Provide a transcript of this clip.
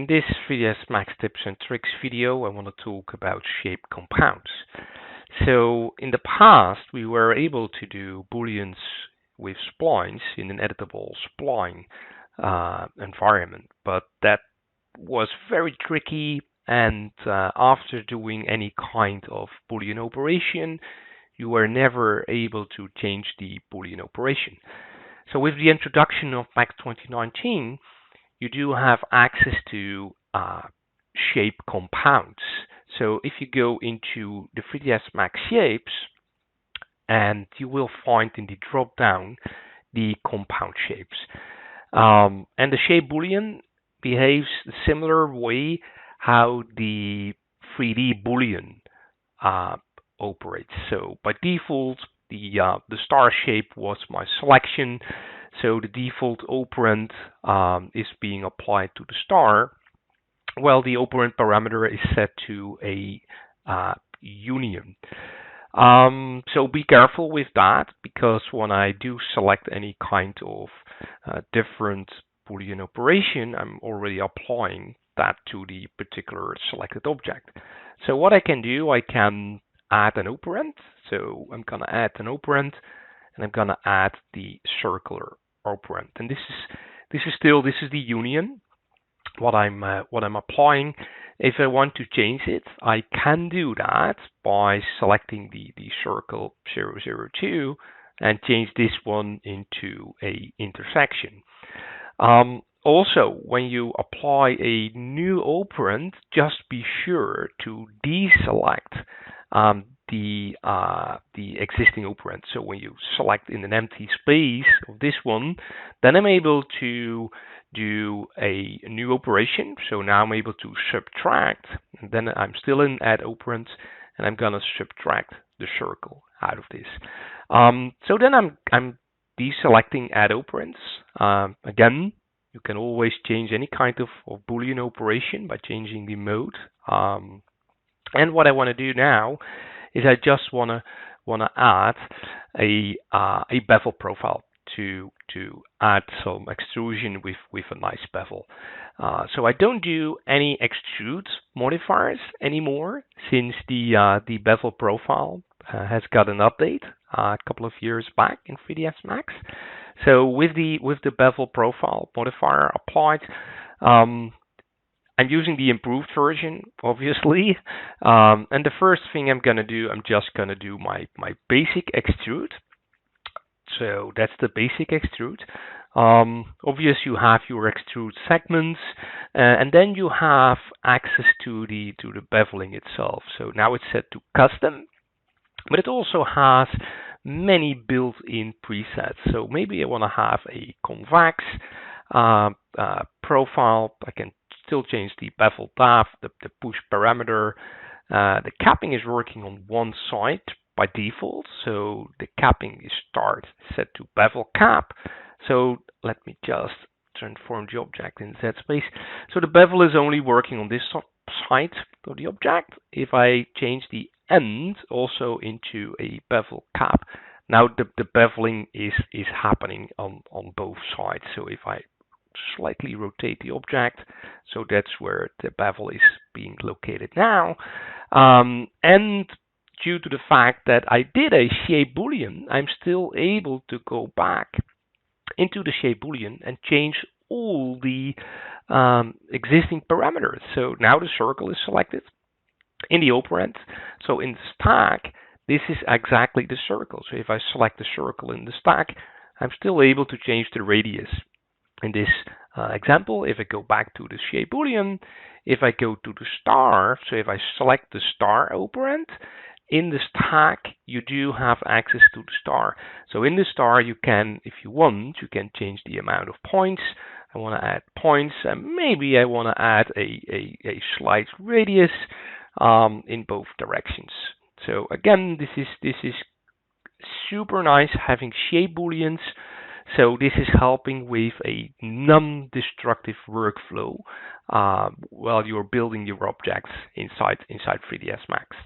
In this 3ds Max tips and tricks video, I want to talk about shape compounds. So in the past, we were able to do Booleans with splines in an editable spline environment, but that was very tricky. And after doing any kind of Boolean operation, you were never able to change the Boolean operation. So with the introduction of Max 2019, you do have access to shape compounds. So if you go into the 3ds Max shapes, and you will find in the drop down the compound shapes. And the shape Boolean behaves a similar way how the 3D Boolean operates. So by default, the star shape was my selection. So the default operand is being applied to the star. Well, the operand parameter is set to a union. So be careful with that, because when I do select any kind of different Boolean operation, I'm already applying that to the particular selected object. So what I can do, I can add an operand. So I'm going to add an operand, and I'm going to add the circular operand. And this is the union. What I'm applying. If I want to change it, I can do that by selecting the circle 002 and change this one into a intersection. Also, when you apply a new operand, just be sure to deselect the existing operand. So when you select in an empty space of this one, then I'm able to do a new operation. So now I'm able to subtract, and then I'm still in add operand, and I'm gonna subtract the circle out of this. So then I'm deselecting add operands. Again, you can always change any kind of Boolean operation by changing the mode. And what I want to do now is I just want to add a bevel profile to add some extrusion with a nice bevel. So I don't do any extrude modifiers anymore, since the bevel profile has got an update a couple of years back in 3ds Max. So with the bevel profile modifier applied, I'm using the improved version, obviously. And the first thing I'm going to do, I'm just going to do my basic extrude. So that's the basic extrude. Obviously, you have your extrude segments, and then you have access to the beveling itself. So now it's set to custom, but it also has many built-in presets. So maybe I want to have a convex profile. I can still change the bevel depth, the push parameter. The capping is working on one side by default, so the capping is start set to bevel cap. So let me just transform the object in Z space. So the bevel is only working on this side of the object. If I change the end also into a bevel cap, now the beveling is happening on both sides. So if I slightly rotate the object, so that's where the bevel is being located now. And due to the fact that I did a shape Boolean, I'm still able to go back into the shape Boolean and change all the existing parameters. So now the circle is selected in the operand. So in the stack, this is exactly the circle. So if I select the circle in the stack, I'm still able to change the radius. In this example, if I go back to the shape Boolean, if I go to the star, so if I select the star operand, in the stack, you do have access to the star. So in the star, you can, if you want, you can change the amount of points. I want to add points, and maybe I want to add a slight radius in both directions. So again, this is super nice having shape Booleans. So this is helping with a non-destructive workflow while you're building your objects inside 3ds Max.